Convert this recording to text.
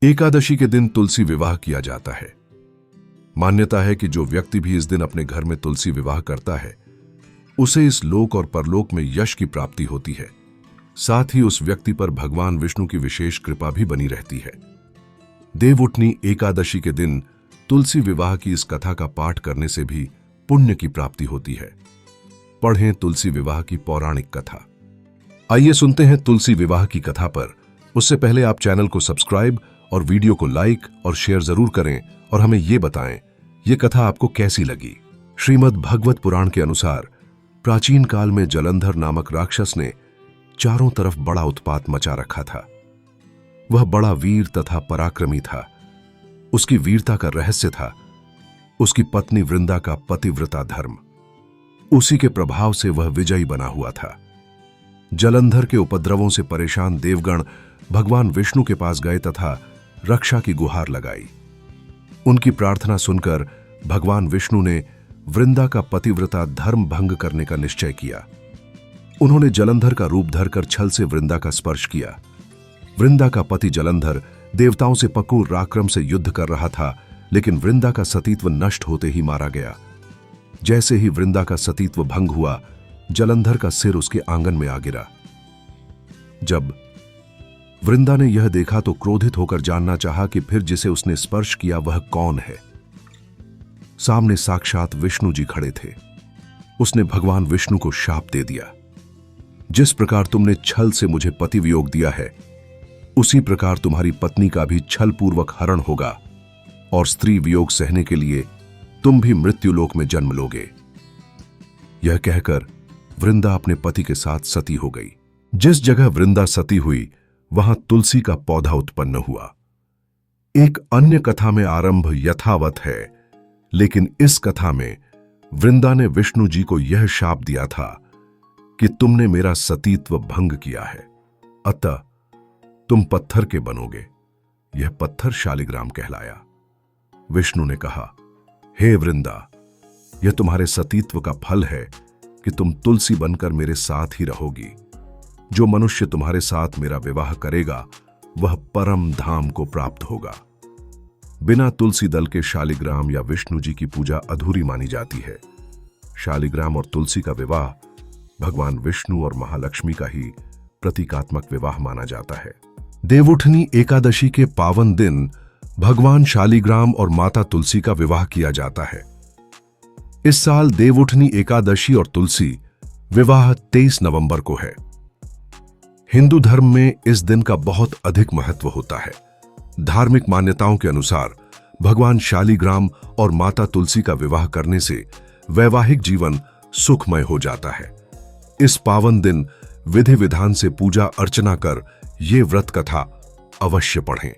एकादशी के दिन तुलसी विवाह किया जाता है। मान्यता है कि जो व्यक्ति भी इस दिन अपने घर में तुलसी विवाह करता है उसे इस लोक और परलोक में यश की प्राप्ति होती है। साथ ही उस व्यक्ति पर भगवान विष्णु की विशेष कृपा भी बनी रहती है। देवउठनी एकादशी के दिन तुलसी विवाह की इस कथा का पाठ करने से भी पुण्य की प्राप्ति होती है। पढ़ें तुलसी विवाह की पौराणिक कथा। आइए सुनते हैं तुलसी विवाह की कथा पर। उससे पहले आप चैनल को सब्सक्राइब और वीडियो को लाइक और शेयर जरूर करें और हमें ये बताएं ये कथा आपको कैसी लगी। श्रीमद् भगवत पुराण के अनुसार प्राचीन काल में जलंधर नामक राक्षस ने चारों तरफ बड़ा उत्पात मचा रखा था। वह बड़ा वीर तथा पराक्रमी था। उसकी वीरता का रहस्य था उसकी पत्नी वृंदा का पतिव्रता धर्म। उसी के प्रभाव से वह विजयी बना हुआ था। जलंधर के उपद्रवों से परेशान देवगण भगवान विष्णु के पास गए तथा रक्षा की गुहार लगाई। उनकी प्रार्थना सुनकर भगवान विष्णु ने वृंदा का पतिव्रता धर्म भंग करने का निश्चय किया। उन्होंने जलंधर का रूप धरकर छल से वृंदा का स्पर्श किया। वृंदा का पति जलंधर देवताओं से पक्कू पराक्रम से युद्ध कर रहा था, लेकिन वृंदा का सतीत्व नष्ट होते ही मारा गया। जैसे ही वृंदा का सतीत्व भंग हुआ, जलंधर का सिर उसके आंगन में आ गिरा। जब वृंदा ने यह देखा तो क्रोधित होकर जानना चाहा कि फिर जिसे उसने स्पर्श किया वह कौन है। सामने साक्षात विष्णु जी खड़े थे। उसने भगवान विष्णु को शाप दे दिया, जिस प्रकार तुमने छल से मुझे पति वियोग दिया है, उसी प्रकार तुम्हारी पत्नी का भी छल पूर्वक हरण होगा और स्त्री वियोग सहने के लिए तुम भी मृत्युलोक में जन्म लोगे। यह कहकर वृंदा अपने पति के साथ सती हो गई। जिस जगह वृंदा सती हुई वहां तुलसी का पौधा उत्पन्न हुआ। एक अन्य कथा में आरंभ यथावत है, लेकिन इस कथा में वृंदा ने विष्णु जी को यह शाप दिया था कि तुमने मेरा सतीत्व भंग किया है, अतः तुम पत्थर के बनोगे। यह पत्थर शालिग्राम कहलाया। विष्णु ने कहा, हे वृंदा, यह तुम्हारे सतीत्व का फल है कि तुम तुलसी बनकर मेरे साथ ही रहोगी। जो मनुष्य तुम्हारे साथ मेरा विवाह करेगा वह परम धाम को प्राप्त होगा। बिना तुलसी दल के शालिग्राम या विष्णु जी की पूजा अधूरी मानी जाती है। शालिग्राम और तुलसी का विवाह भगवान विष्णु और महालक्ष्मी का ही प्रतीकात्मक विवाह माना जाता है। देवउठनी एकादशी के पावन दिन भगवान शालिग्राम और माता तुलसी का विवाह किया जाता है। इस साल देवउठनी एकादशी और तुलसी विवाह 23 नवंबर को है। हिंदू धर्म में इस दिन का बहुत अधिक महत्व होता है। धार्मिक मान्यताओं के अनुसार भगवान शालिग्राम और माता तुलसी का विवाह करने से वैवाहिक जीवन सुखमय हो जाता है। इस पावन दिन विधि विधान से पूजा अर्चना कर ये व्रत कथा अवश्य पढ़ें।